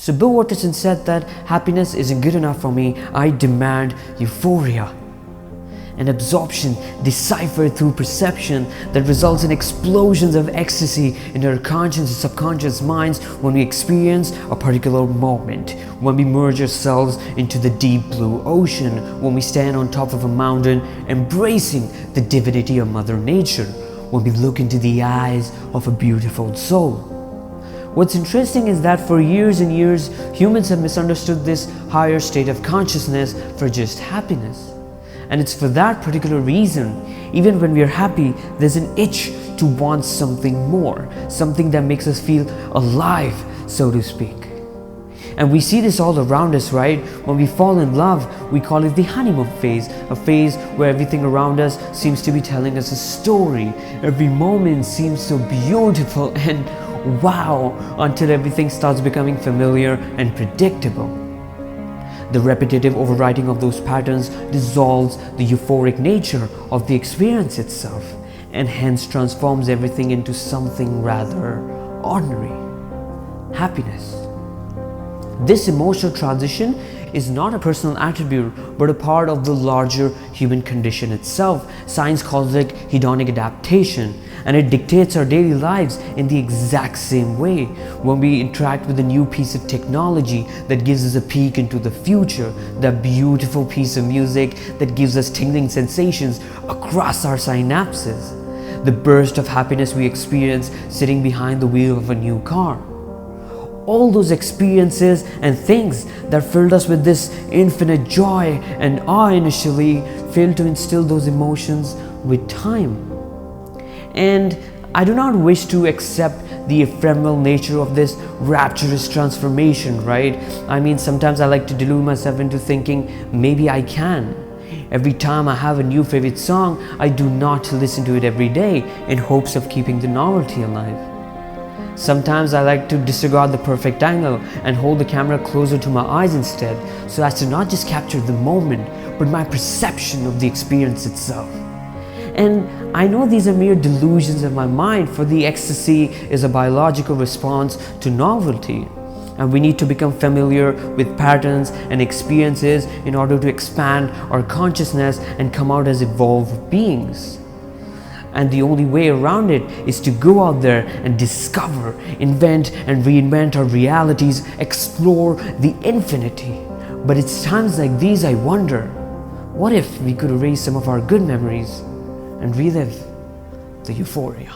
So Bill Watterson said that happiness isn't good enough for me, I demand euphoria. An absorption deciphered through perception that results in explosions of ecstasy in our conscious and subconscious minds when we experience a particular moment, when we merge ourselves into the deep blue ocean, when we stand on top of a mountain embracing the divinity of Mother Nature, when we look into the eyes of a beautiful soul. What's interesting is that for years and years, humans have misunderstood this higher state of consciousness for just happiness. And it's for that particular reason, even when we are happy, there's an itch to want something more, something that makes us feel alive, so to speak. And we see this all around us, right? When we fall in love, we call it the honeymoon phase, a phase where everything around us seems to be telling us a story. Every moment seems so beautiful and wow, until everything starts becoming familiar and predictable. The repetitive overwriting of those patterns dissolves the euphoric nature of the experience itself and hence transforms everything into something rather ordinary. Happiness. This emotional transition is not a personal attribute but a part of the larger human condition itself. Science calls it hedonic adaptation, and it dictates our daily lives in the exact same way. When we interact with a new piece of technology that gives us a peek into the future, that beautiful piece of music that gives us tingling sensations across our synapses, the burst of happiness we experience sitting behind the wheel of a new car. All those experiences and things that filled us with this infinite joy and awe initially fail to instill those emotions with time. And I do not wish to accept the ephemeral nature of this rapturous transformation, right? I mean, sometimes I like to delude myself into thinking maybe I can. Every time I have a new favorite song, I do not listen to it every day in hopes of keeping the novelty alive. Sometimes I like to disregard the perfect angle and hold the camera closer to my eyes instead, so as to not just capture the moment, but my perception of the experience itself. And I know these are mere delusions of my mind, for the ecstasy is a biological response to novelty. And we need to become familiar with patterns and experiences in order to expand our consciousness and come out as evolved beings. And the only way around it is to go out there and discover, invent and reinvent our realities, explore the infinity. But it's times like these I wonder, what if we could erase some of our good memories and relive the euphoria?